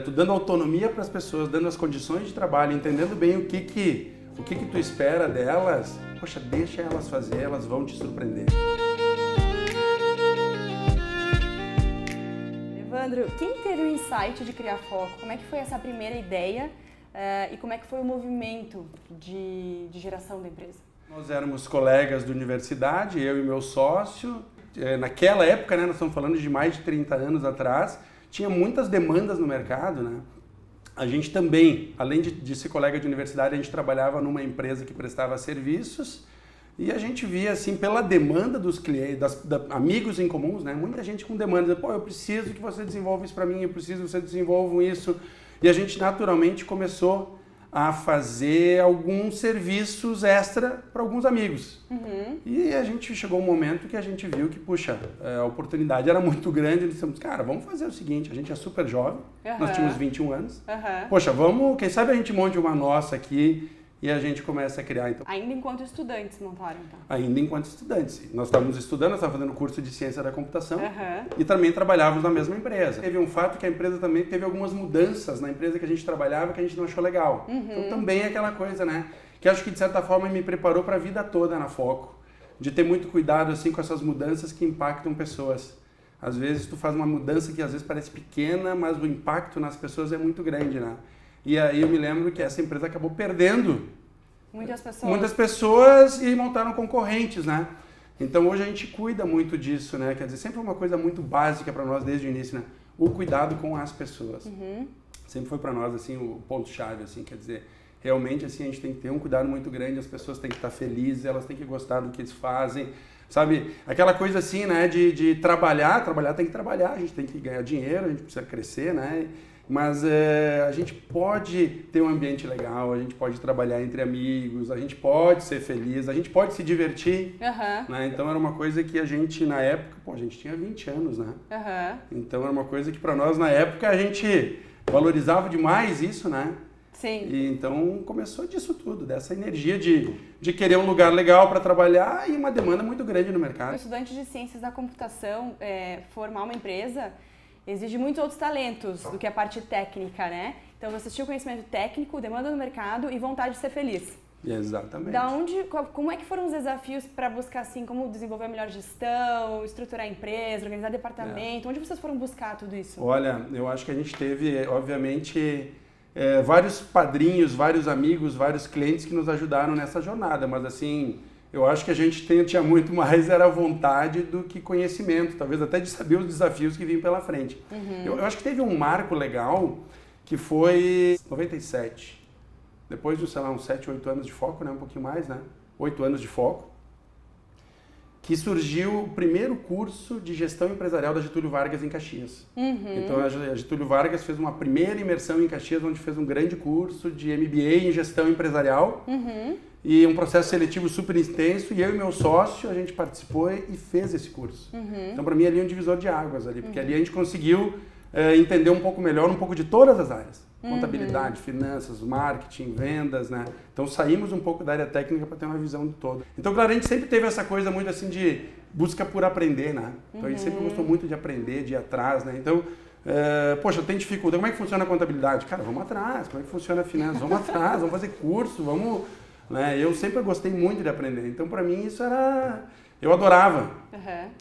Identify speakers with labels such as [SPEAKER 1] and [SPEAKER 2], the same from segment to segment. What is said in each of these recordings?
[SPEAKER 1] tu dando autonomia para as pessoas, dando as condições de trabalho, entendendo bem o que tu espera delas, poxa, deixa elas fazer, elas vão te surpreender.
[SPEAKER 2] Evandro, quem teve o insight de criar Foco? Como é que foi essa primeira ideia e como é que foi o movimento de geração da empresa?
[SPEAKER 1] Nós éramos colegas de universidade, eu e meu sócio. Naquela época, né, nós estamos falando de mais de 30 anos atrás, tinha muitas demandas no mercado, né? A gente também, além de ser colega de universidade, a gente trabalhava numa empresa que prestava serviços e a gente via, assim, pela demanda dos clientes, amigos em comuns, né? Muita gente com demanda, pô, eu preciso que você desenvolva isso para mim, eu preciso que você desenvolva isso. E a gente naturalmente começou a fazer alguns serviços extra para alguns amigos. E a gente chegou um momento que a gente viu que, puxa, a oportunidade era muito grande, e dissemos, cara, vamos fazer o seguinte, a gente é super jovem, nós tínhamos 21 anos, poxa, vamos, quem sabe a gente monte uma nossa aqui e a gente começa a criar. Então,
[SPEAKER 2] ainda enquanto estudantes montaram, então?
[SPEAKER 1] Ainda enquanto estudantes. Nós estávamos estudando, nós estávamos fazendo curso de ciência da computação e também trabalhávamos na mesma empresa. Teve um fato que a empresa também teve algumas mudanças na empresa que a gente trabalhava que a gente não achou legal. Então também é aquela coisa, né? Que acho que de certa forma me preparou para a vida toda na Foco. De ter muito cuidado assim com essas mudanças que impactam pessoas. Às vezes tu faz uma mudança que às vezes parece pequena, mas o impacto nas pessoas é muito grande, né? E aí eu me lembro que essa empresa acabou perdendo muitas pessoas e montaram concorrentes, né? Então hoje a gente cuida muito disso, né? Quer dizer, sempre foi uma coisa muito básica para nós desde o início, né? O cuidado com as pessoas. Sempre foi para nós assim o ponto-chave, assim, quer dizer, realmente assim a gente tem que ter um cuidado muito grande, as pessoas têm que estar felizes, elas têm que gostar do que eles fazem. Sabe, aquela coisa assim, né, de trabalhar tem que trabalhar, a gente tem que ganhar dinheiro, a gente precisa crescer, né, mas a gente pode ter um ambiente legal, a gente pode trabalhar entre amigos, a gente pode ser feliz, a gente pode se divertir, né, então era uma coisa que a gente, na época, pô, a gente tinha 20 anos, né, então era uma coisa que para nós, na época, a gente valorizava demais isso, né.
[SPEAKER 2] Sim.
[SPEAKER 1] E então começou disso tudo, dessa energia de querer um lugar legal para trabalhar e uma demanda muito grande no mercado.
[SPEAKER 2] O estudante de ciências da computação, formar uma empresa, exige muitos outros talentos do que a parte técnica, né? Então você tinha o conhecimento técnico, demanda no mercado e vontade de ser feliz.
[SPEAKER 1] Exatamente.
[SPEAKER 2] Como é que foram os desafios para buscar, assim, como desenvolver a melhor gestão, estruturar a empresa, organizar departamento? Onde vocês foram buscar tudo isso?
[SPEAKER 1] Olha, eu acho que a gente teve, obviamente, vários padrinhos, vários amigos, vários clientes que nos ajudaram nessa jornada, mas assim, eu acho que a gente tinha muito mais era vontade do que conhecimento, talvez até de saber os desafios que vinham pela frente. Eu acho que teve um marco legal que foi 97, depois de, sei lá, uns 7, 8 anos de foco, né, um pouquinho mais, né, 8 anos de foco, que surgiu o primeiro curso de gestão empresarial da Getúlio Vargas em Caxias. Então a Getúlio Vargas fez uma primeira imersão em Caxias, onde fez um grande curso de MBA em gestão empresarial e um processo seletivo super intenso, e eu e meu sócio, a gente participou e fez esse curso. Então para mim ali é um divisor de águas, ali, porque ali a gente conseguiu entender um pouco melhor, um pouco de todas as áreas. Contabilidade, finanças, marketing, vendas, né? Então saímos um pouco da área técnica para ter uma visão do todo. Então, claro, a gente sempre teve essa coisa muito assim de busca por aprender, né? Então a gente sempre gostou muito de aprender, de ir atrás, né? Então, poxa, tem dificuldade, como é que funciona a contabilidade? Cara, vamos atrás, como é que funciona a finanças? Vamos atrás, vamos fazer curso, vamos... Né? Eu sempre gostei muito de aprender, então para mim isso era... Eu adorava.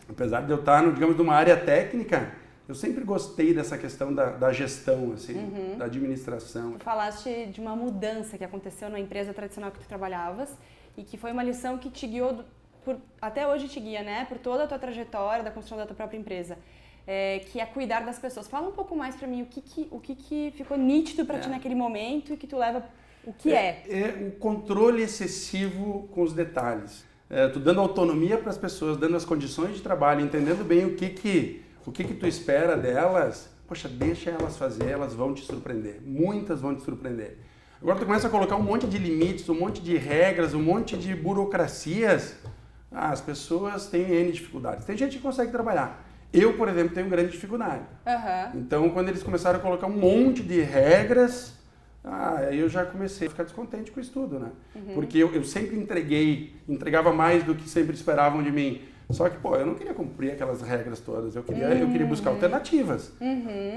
[SPEAKER 1] Apesar de eu estar, digamos, numa área técnica... Eu sempre gostei dessa questão da gestão, assim, da administração.
[SPEAKER 2] Tu falaste de uma mudança que aconteceu na empresa tradicional que tu trabalhavas e que foi uma lição que te guiou, até hoje te guia, né? Por toda a tua trajetória da construção da tua própria empresa, que é cuidar das pessoas. Fala um pouco mais pra mim, o que ficou nítido pra ti naquele momento e que tu leva, o que é?
[SPEAKER 1] É o controle excessivo com os detalhes. Tu dando autonomia para as pessoas, dando as condições de trabalho, entendendo bem o que tu espera delas, poxa, deixa elas fazer, elas vão te surpreender. Muitas vão te surpreender. Agora tu começa a colocar um monte de limites, um monte de regras, um monte de burocracias, as pessoas têm N dificuldades. Tem gente que consegue trabalhar. Eu, por exemplo, tenho grande dificuldade. Então, quando eles começaram a colocar um monte de regras, aí eu já comecei a ficar descontente com o estudo, né? Porque eu sempre entregava mais do que sempre esperavam de mim. Só que, pô, eu não queria cumprir aquelas regras todas, eu queria buscar alternativas.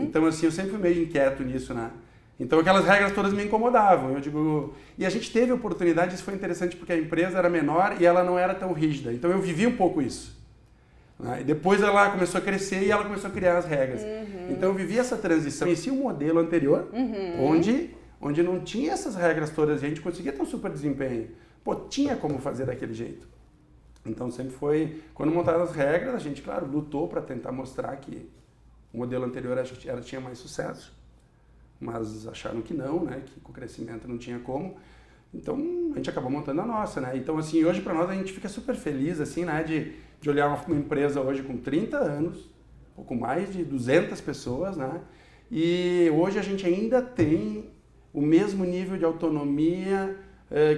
[SPEAKER 1] Então, assim, eu sempre fui meio inquieto nisso, né? Então, aquelas regras todas me incomodavam. Eu digo... E a gente teve oportunidade, isso foi interessante porque a empresa era menor e ela não era tão rígida. Então, eu vivi um pouco isso. Né? E depois ela começou a crescer e ela começou a criar as regras. Então, eu vivi essa transição. Conheci um modelo anterior, onde não tinha essas regras todas, a gente conseguia ter um super desempenho. Pô, tinha como fazer daquele jeito. Então sempre foi, quando montaram as regras, a gente, claro, lutou para tentar mostrar que o modelo anterior tinha mais sucesso. Mas acharam que não, né, que com o crescimento não tinha como. Então a gente acabou montando a nossa, né. Então assim, hoje para nós a gente fica super feliz, assim, né, de olhar uma empresa hoje com 30 anos, pouco mais de 200 pessoas, né. E hoje a gente ainda tem o mesmo nível de autonomia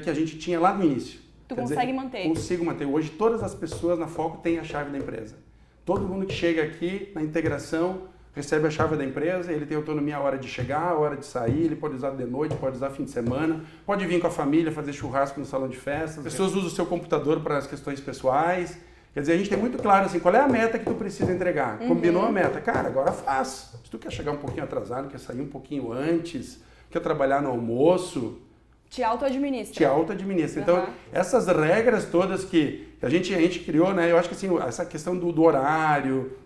[SPEAKER 1] que a gente tinha lá no início.
[SPEAKER 2] Tu consegue manter?
[SPEAKER 1] Consigo manter. Hoje todas as pessoas na Foco têm a chave da empresa. Todo mundo que chega aqui na integração recebe a chave da empresa, ele tem autonomia a hora de chegar, a hora de sair, ele pode usar de noite, pode usar fim de semana, pode vir com a família fazer churrasco no salão de festas. As pessoas usam o seu computador para as questões pessoais. Quer dizer, a gente tem muito claro assim, qual é a meta que tu precisa entregar. Combinou a meta. Cara, agora faz. Se tu quer chegar um pouquinho atrasado, quer sair um pouquinho antes, quer trabalhar no almoço...
[SPEAKER 2] Te auto-administra.
[SPEAKER 1] Te auto-administra. Então, essas regras todas que a gente criou, né? Eu acho que assim, essa questão do horário,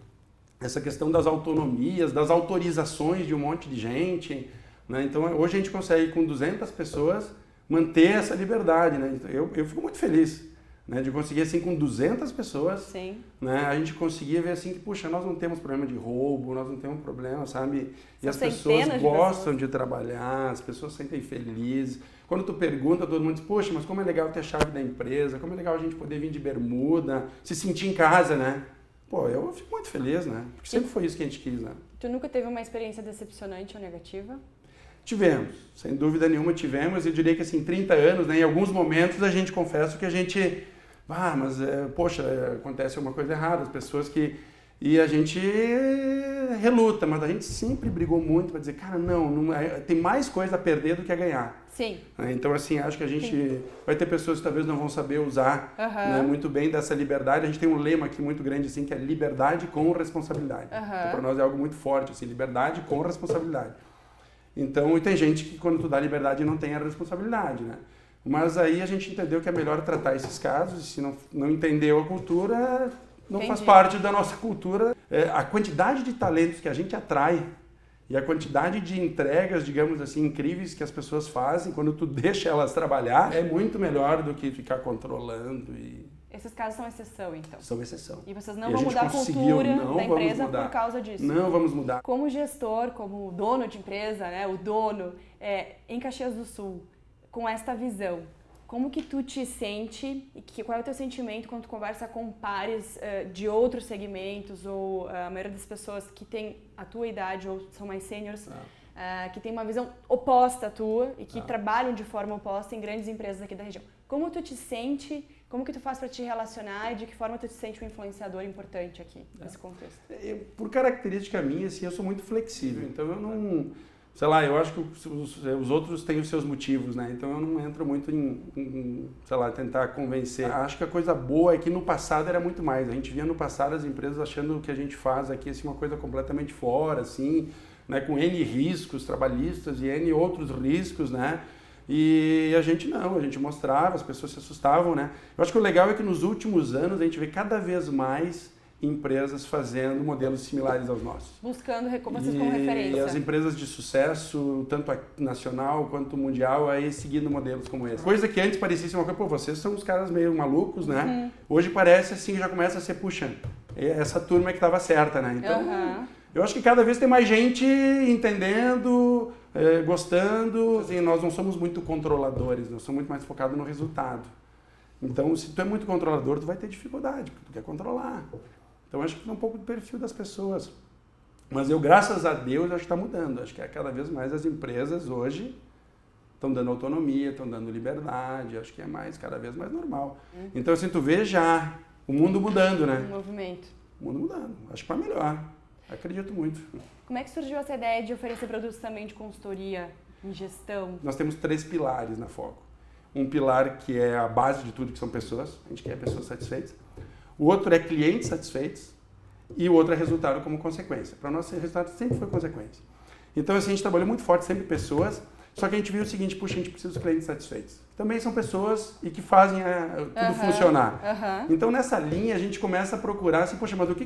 [SPEAKER 1] essa questão das autonomias, das autorizações de um monte de gente, né? Então, hoje a gente consegue, com 200 pessoas, manter essa liberdade, né? Então, eu fico muito feliz, né? De conseguir, assim, com 200 pessoas,
[SPEAKER 2] Sim.
[SPEAKER 1] Né? A gente conseguia ver, assim, que, puxa, nós não temos problema de roubo, nós não temos problema, sabe? E as pessoas gostam de trabalhar, as pessoas se sentem felizes. Quando tu pergunta, todo mundo diz, poxa, mas como é legal ter a chave da empresa, como é legal a gente poder vir de bermuda, se sentir em casa, né? Pô, eu fico muito feliz, né? Porque sempre foi isso que a gente quis, né?
[SPEAKER 2] Tu nunca teve uma experiência decepcionante ou negativa?
[SPEAKER 1] Tivemos, sem dúvida nenhuma tivemos. Eu diria que assim, 30 anos, né, em alguns momentos a gente confessa que a gente... poxa, acontece alguma coisa errada, as pessoas que... E a gente reluta, mas a gente sempre brigou muito para dizer, cara, não tem mais coisa a perder do que a ganhar.
[SPEAKER 2] Sim.
[SPEAKER 1] Então, assim, acho que a gente vai ter pessoas que talvez não vão saber usar né, muito bem dessa liberdade. A gente tem um lema aqui muito grande, assim, que é liberdade com responsabilidade. Então, para nós é algo muito forte, assim, liberdade com responsabilidade. Então, e tem gente que quando tu dá liberdade não tem a responsabilidade, né? Mas aí a gente entendeu que é melhor tratar esses casos, e se não entendeu a cultura... Não faz parte da nossa cultura. A quantidade de talentos que a gente atrai e a quantidade de entregas, digamos assim, incríveis que as pessoas fazem quando tu deixa elas trabalhar é muito melhor do que ficar controlando.
[SPEAKER 2] Esses casos são exceção, então?
[SPEAKER 1] São exceção.
[SPEAKER 2] E vocês não vão mudar a cultura da empresa por causa disso?
[SPEAKER 1] Não vamos mudar.
[SPEAKER 2] Como gestor, como dono de empresa, né, o dono, em Caxias do Sul, com esta visão, como que tu te sente e qual é o teu sentimento quando tu conversa com pares de outros segmentos ou a maioria das pessoas que tem a tua idade ou são mais sêniores, que tem uma visão oposta à tua e que trabalham de forma oposta em grandes empresas aqui da região. Como tu te sente, como que tu faz para te relacionar e de que forma tu te sente um influenciador importante aqui nesse contexto?
[SPEAKER 1] Por característica minha, assim, eu sou muito flexível, então eu não... Sei lá, eu acho que os outros têm os seus motivos, né? Então eu não entro muito em, sei lá, tentar convencer. Acho que a coisa boa é que no passado era muito mais. A gente via no passado as empresas achando que a gente faz aqui assim, uma coisa completamente fora, assim, né? Com N riscos trabalhistas e N outros riscos, né? E a gente não, a gente mostrava, as pessoas se assustavam, né? Eu acho que o legal é que nos últimos anos a gente vê cada vez mais empresas fazendo modelos similares aos nossos.
[SPEAKER 2] Buscando vocês como referência.
[SPEAKER 1] E as empresas de sucesso, tanto nacional quanto mundial, aí seguindo modelos como esse. Coisa que antes parecia uma coisa, pô, vocês são uns caras meio malucos, né? Hoje parece assim, já começa a ser, puxa, essa turma é que estava certa, né? Então, eu acho que cada vez tem mais gente entendendo, gostando. Assim, nós não somos muito controladores, nós somos muito mais focados no resultado. Então, se tu é muito controlador, tu vai ter dificuldade, porque tu quer controlar. Então, acho que é um pouco do perfil das pessoas. Mas eu, graças a Deus, acho que está mudando. Acho que cada vez mais as empresas hoje estão dando autonomia, estão dando liberdade. Acho que é cada vez mais normal. Então, assim, tu vê já o mundo mudando, né?
[SPEAKER 2] O movimento.
[SPEAKER 1] O mundo mudando. Acho que para melhor. Acredito muito.
[SPEAKER 2] Como é que surgiu essa ideia de oferecer produtos também de consultoria em gestão?
[SPEAKER 1] Nós temos 3 pilares na Foco. Um pilar que é a base de tudo, que são pessoas. A gente quer pessoas satisfeitas. o outro é clientes satisfeitos e o outro é resultado como consequência. Para nós, o resultado sempre foi consequência. Então, assim, a gente trabalhou muito forte sempre pessoas, só que a gente viu o seguinte, puxa, a gente precisa dos clientes satisfeitos. Também são pessoas e que fazem tudo funcionar. Então, nessa linha, a gente começa a procurar, assim, poxa, mas o que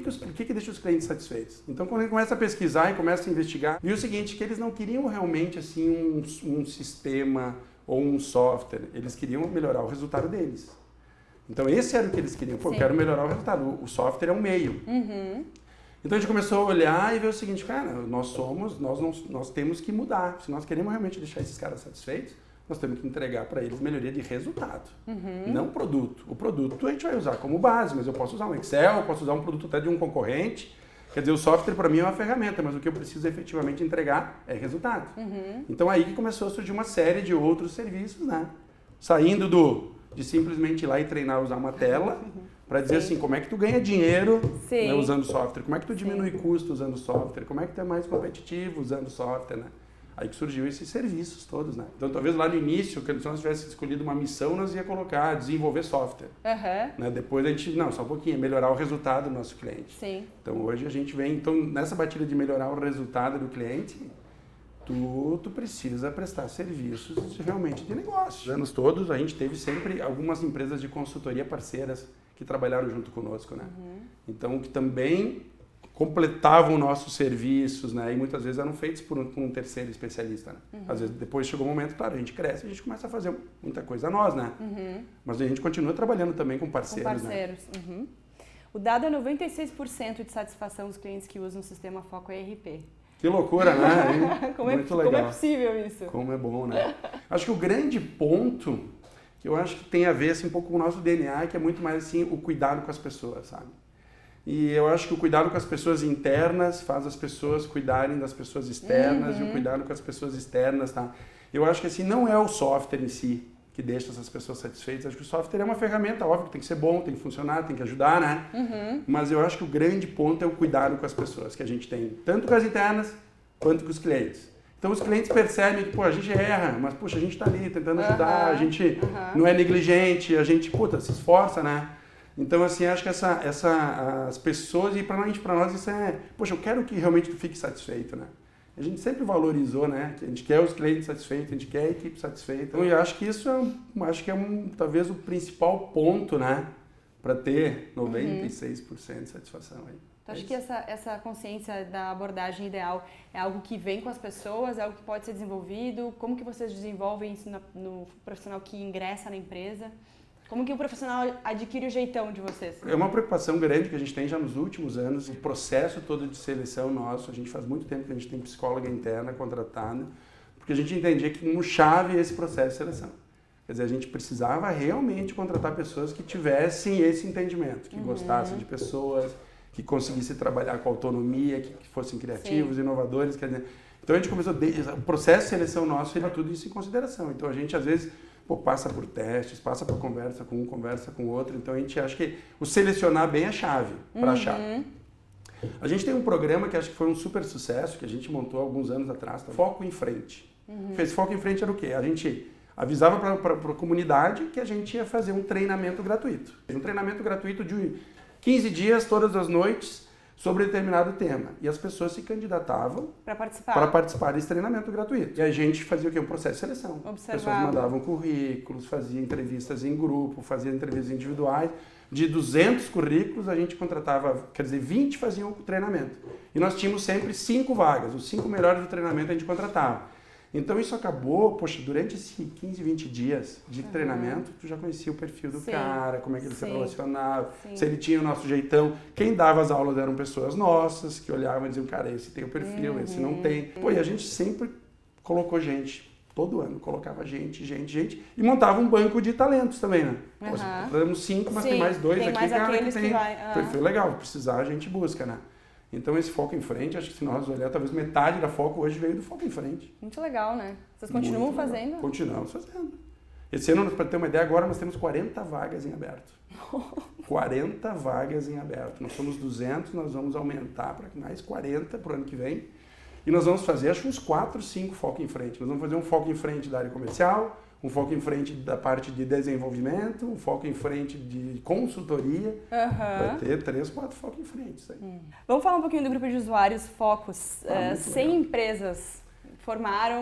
[SPEAKER 1] deixa os clientes satisfeitos? Então, quando a gente começa a pesquisar e começa a investigar, viu o seguinte, que eles não queriam realmente, assim, um sistema ou um software, eles queriam melhorar o resultado deles. Então, esse era o que eles queriam. Pô, eu quero melhorar o resultado. O software é um meio. Então, a gente começou a olhar e ver o seguinte, cara, nós temos que mudar. Se nós queremos realmente deixar esses caras satisfeitos, nós temos que entregar para eles melhoria de resultado, não produto. O produto a gente vai usar como base, mas eu posso usar um Excel, eu posso usar um produto até de um concorrente. Quer dizer, o software para mim é uma ferramenta, mas o que eu preciso efetivamente entregar é resultado. Então, aí que começou a surgir uma série de outros serviços, né? Saindo de simplesmente ir lá e treinar a usar uma tela, para dizer assim, como é que tu ganha dinheiro, né, usando software, como é que tu diminui custo usando software, como é que tu é mais competitivo usando software, né? Aí que surgiu esses serviços todos, né? Então, talvez lá no início, se nós tivéssemos escolhido uma missão, nós ia colocar desenvolver software. Né? Depois a gente, não, só um pouquinho, melhorar o resultado do nosso cliente. Então, hoje a gente vem, então, nessa batida de melhorar o resultado do cliente, tu precisa prestar serviços realmente de negócio. Os anos todos, a gente teve sempre algumas empresas de consultoria parceiras que trabalharam junto conosco, né? Então, que também completavam nossos serviços, né? E muitas vezes eram feitos por um terceiro especialista, né? Às vezes, depois chegou um momento, claro, a gente cresce, a gente começa a fazer muita coisa a nós, né? Mas a gente continua trabalhando também com parceiros, né?
[SPEAKER 2] O dado é 96% de satisfação dos clientes que usam o sistema Foco ERP.
[SPEAKER 1] Que loucura, né? Muito legal.
[SPEAKER 2] Como é possível isso?
[SPEAKER 1] Como é bom, né? Acho que o grande ponto que eu acho que tem a ver assim, um pouco com o nosso DNA, que é muito mais assim, o cuidado com as pessoas, sabe? E eu acho que o cuidado com as pessoas internas faz as pessoas cuidarem das pessoas externas e o cuidado com as pessoas externas, tá? Eu acho que assim, não é o software em si que deixa essas pessoas satisfeitas. Acho que o software é uma ferramenta, óbvio, que tem que ser bom, tem que funcionar, tem que ajudar, né? Mas eu acho que o grande ponto é o cuidado com as pessoas que a gente tem, tanto com as internas quanto com os clientes. Então os clientes percebem que, pô, a gente erra, mas, puxa, a gente tá ali tentando ajudar, a gente não é negligente, a gente, puta, se esforça, né? Então, assim, acho que as pessoas, e para nós isso é, poxa, eu quero que realmente tu fique satisfeito, né? A gente sempre valorizou, né? Que a gente quer os clientes satisfeitos, a gente quer a equipe satisfeita. Então, eu acho que isso talvez o principal ponto, né? Para ter 96% de satisfação aí.
[SPEAKER 2] Então, acho que essa consciência da abordagem ideal é algo que vem com as pessoas, é algo que pode ser desenvolvido? Como que vocês desenvolvem isso no profissional que ingressa na empresa? Como que o profissional adquire o jeitão de vocês?
[SPEAKER 1] É uma preocupação grande que a gente tem já nos últimos anos. O processo todo de seleção nosso, a gente faz muito tempo que a gente tem psicóloga interna contratada, porque a gente entendia que no chave é esse processo de seleção. Quer dizer, a gente precisava realmente contratar pessoas que tivessem esse entendimento, que gostassem de pessoas, que conseguissem trabalhar com autonomia, que fossem criativos, inovadores. Quer dizer, então a gente começou, o processo de seleção nosso leva tudo isso em consideração. Então a gente às vezes passa por testes, passa por conversa com um, conversa com o outro. Então a gente acha que o selecionar bem é a chave para achar. A gente tem um programa que acho que foi um super sucesso, que a gente montou há alguns anos atrás, Foco em Frente. Esse Foco em Frente era o quê? A gente avisava para a comunidade que a gente ia fazer um treinamento gratuito. Um treinamento gratuito de 15 dias, todas as noites, sobre determinado tema. E as pessoas se candidatavam para participar desse treinamento gratuito. E a gente fazia o quê? Um processo de seleção. As pessoas mandavam currículos, fazia entrevistas em grupo, fazia entrevistas individuais. De 200 currículos, a gente contratava, 20 faziam o treinamento. E nós tínhamos sempre 5 vagas. Os 5 melhores do treinamento a gente contratava. Então isso acabou, durante esses 15, 20 dias de treinamento, tu já conhecia o perfil do cara, como é que ele se relacionava, se ele tinha o nosso jeitão. Quem dava as aulas eram pessoas nossas, que olhavam e diziam, cara, esse tem o perfil, esse não tem. E a gente sempre colocou gente, todo ano colocava gente, e montava um banco de talentos também, né? Temos 5, mas tem mais 2 aqui, cara, que tem perfil legal, precisar a gente busca, né? Então, esse Foco em Frente, acho que se nós olhar, talvez metade da Foco hoje veio do Foco em Frente.
[SPEAKER 2] Muito legal, né? Vocês continuam fazendo?
[SPEAKER 1] Continuamos fazendo. Esse ano, para ter uma ideia, agora nós temos 40 vagas em aberto. 40 vagas em aberto. Nós somos 200, nós vamos aumentar para mais 40 para o ano que vem. E nós vamos fazer, acho que uns 4, 5 Foco em Frente. Nós vamos fazer um Foco em Frente da área comercial, um foco em frente da parte de desenvolvimento, um foco em frente de consultoria. Vai ter 3, 4 focos em frente. Isso aí.
[SPEAKER 2] Vamos falar um pouquinho do grupo de usuários Focus. 100
[SPEAKER 1] legal.
[SPEAKER 2] empresas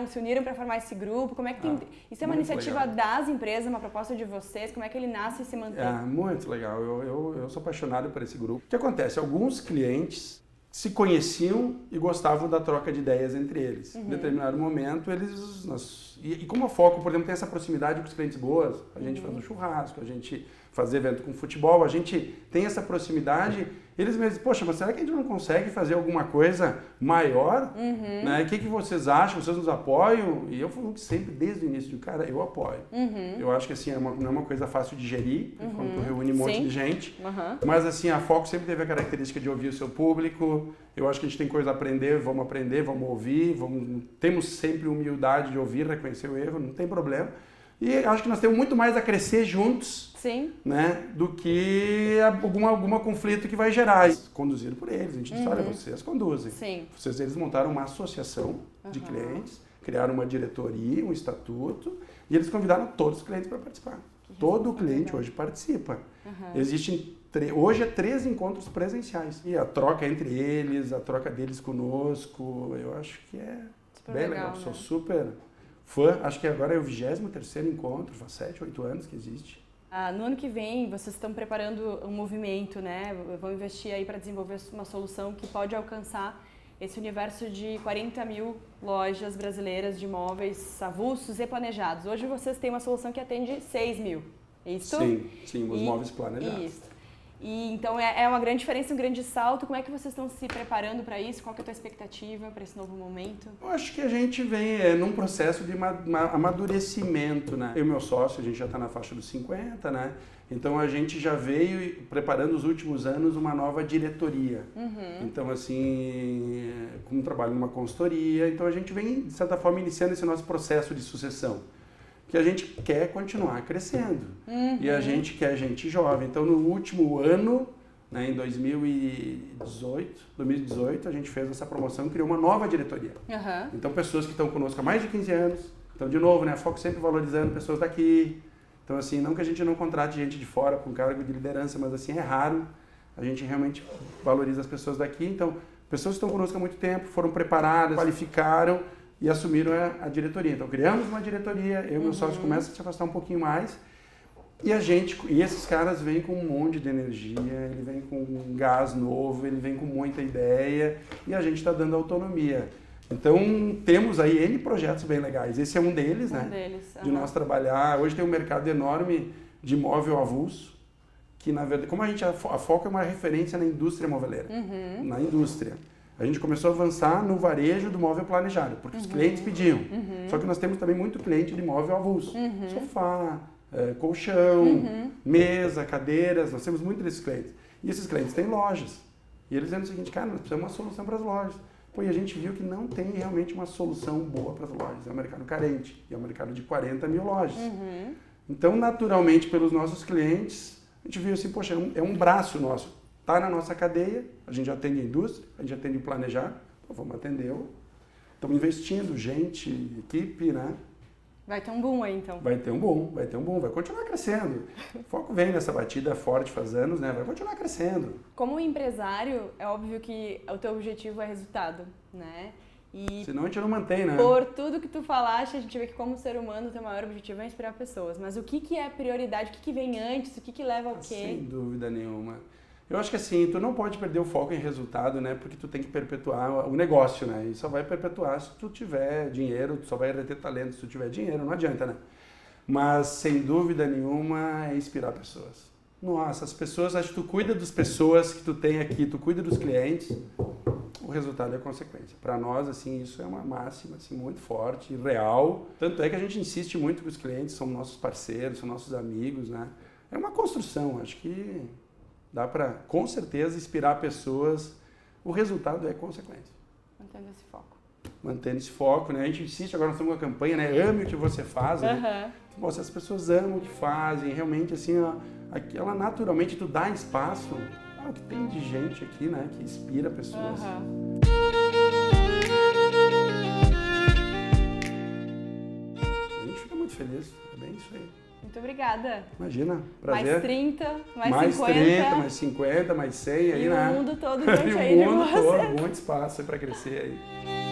[SPEAKER 2] se uniram para formar esse grupo. Como é que isso é uma iniciativa
[SPEAKER 1] legal.
[SPEAKER 2] Das empresas, uma proposta de vocês? Como é que ele nasce e se mantém?
[SPEAKER 1] Muito legal. Eu sou apaixonado por esse grupo. O que acontece? Alguns clientes se conheciam e gostavam da troca de ideias entre eles. Em determinado momento, e como a Foco, por exemplo, tem essa proximidade com os clientes boas, a gente faz um churrasco, a gente faz evento com futebol, a gente tem essa proximidade, eles mesmos, poxa, mas será que a gente não consegue fazer alguma coisa maior? Né? O que vocês acham? Vocês nos apoiam? E eu falo sempre, desde o início, cara, eu apoio. Eu acho que assim, não é uma coisa fácil de gerir, quando tu reúne um monte de gente, mas assim, a Foco sempre teve a característica de ouvir o seu público. Eu acho que a gente tem coisa a aprender, vamos ouvir, temos sempre humildade de ouvir, reconhecer o erro, não tem problema. E acho que nós temos muito mais a crescer juntos, né, do que algum conflito que vai gerar. Conduzido por eles, a gente diz, olha, vocês conduzem. Eles montaram uma associação de clientes, criaram uma diretoria, um estatuto, e eles convidaram todos os clientes para participar. Todo cliente hoje participa. Existem hoje 3 encontros presenciais. E a troca entre eles, a troca deles conosco, eu acho que é super bem legal. Sou super fã. Acho que agora é o 23º encontro, faz 7, 8 anos que existe.
[SPEAKER 2] No ano que vem, vocês estão preparando um movimento, né? Vão investir aí para desenvolver uma solução que pode alcançar esse universo de 40 mil lojas brasileiras de imóveis avulsos e planejados. Hoje vocês têm uma solução que atende 6 mil, é isso?
[SPEAKER 1] Sim, os móveis planejados.
[SPEAKER 2] Isso. E, então é uma grande diferença, um grande salto. Como é que vocês estão se preparando para isso? Qual que é a tua expectativa para esse novo momento?
[SPEAKER 1] Eu acho que a gente vem num processo de amadurecimento, né? Eu e meu sócio, a gente já está na faixa dos 50, né? Então a gente já veio preparando nos últimos anos uma nova diretoria. Então assim, como trabalho numa consultoria, então a gente vem, de certa forma, iniciando esse nosso processo de sucessão. Que a gente quer continuar crescendo. E a gente quer gente jovem. Então, no último ano, né, em 2018, a gente fez essa promoção e criou uma nova diretoria. Então, pessoas que estão conosco há mais de 15 anos. Então, de novo, né, a Foco sempre valorizando pessoas daqui. Então, assim, não que a gente não contrate gente de fora para um cargo de liderança, mas assim, é raro. A gente realmente valoriza as pessoas daqui. Então, pessoas que estão conosco há muito tempo, foram preparadas, qualificaram e assumiram a diretoria. Então, criamos uma diretoria, eu e meu sócio começam a se afastar um pouquinho mais, e esses caras vêm com um monte de energia, ele vem com um gás novo, ele vem com muita ideia, e a gente está dando autonomia. Então, temos aí N projetos bem legais. Esse é um deles, né? De nós trabalhar. Hoje tem um mercado enorme de imóvel avulso, que, na verdade, como a Foco é uma referência na indústria moveleira, na indústria. A gente começou a avançar no varejo do móvel planejado, porque os clientes pediam. Só que nós temos também muito cliente de móvel avulso. Sofá, colchão, mesa, cadeiras, nós temos muito desses clientes. E esses clientes têm lojas. E eles dizem o seguinte, cara, nós precisamos de uma solução para as lojas. E a gente viu que não tem realmente uma solução boa para as lojas. É um mercado carente. E é um mercado de 40 mil lojas. Então, naturalmente, pelos nossos clientes, a gente viu assim, poxa, é um braço nosso. Está na nossa cadeia, a gente atende a indústria, a gente atende o planejado, então vamos atender. Estamos investindo, gente, equipe, né?
[SPEAKER 2] Vai ter um boom aí, então.
[SPEAKER 1] Vai ter um boom, vai continuar crescendo. O Foco vem nessa batida forte faz anos, né? Vai continuar crescendo.
[SPEAKER 2] Como empresário, é óbvio que o teu objetivo é resultado, né?
[SPEAKER 1] E senão a gente não mantém, né?
[SPEAKER 2] Por tudo que tu falaste, a gente vê que como ser humano o teu maior objetivo é inspirar pessoas. Mas o que é prioridade, o que vem antes, o que leva ao quê?
[SPEAKER 1] Sem dúvida nenhuma. Eu acho que assim, tu não pode perder o foco em resultado, né? Porque tu tem que perpetuar o negócio, né? E só vai perpetuar se tu tiver dinheiro, tu só vai reter talento se tu tiver dinheiro, não adianta, né? Mas, sem dúvida nenhuma, é inspirar pessoas. Nossa, as pessoas, acho que tu cuida das pessoas que tu tem aqui, tu cuida dos clientes, o resultado é a consequência. Para nós, assim, isso é uma máxima, assim, muito forte, real. Tanto é que a gente insiste muito com os clientes, são nossos parceiros, são nossos amigos, né? É uma construção, acho que dá para, com certeza, inspirar pessoas. O resultado é consequência.
[SPEAKER 2] Mantendo esse foco.
[SPEAKER 1] Mantendo esse foco, né? A gente insiste, agora nós estamos com uma campanha, né? Ame o que você faz, né? Então, se as pessoas amam o que fazem, realmente, assim, ó, ela naturalmente, tu dá espaço, o que tem de gente aqui, né? Que inspira pessoas. A gente fica muito feliz. É bem isso aí.
[SPEAKER 2] Muito obrigada.
[SPEAKER 1] Imagina, prazer.
[SPEAKER 2] Mais 30, mais 50.
[SPEAKER 1] 30, mais 50, mais 100 aí,
[SPEAKER 2] e
[SPEAKER 1] né?
[SPEAKER 2] o mundo todo diante
[SPEAKER 1] E
[SPEAKER 2] aí
[SPEAKER 1] o
[SPEAKER 2] de
[SPEAKER 1] mundo
[SPEAKER 2] você.
[SPEAKER 1] todo, muito espaço para crescer aí.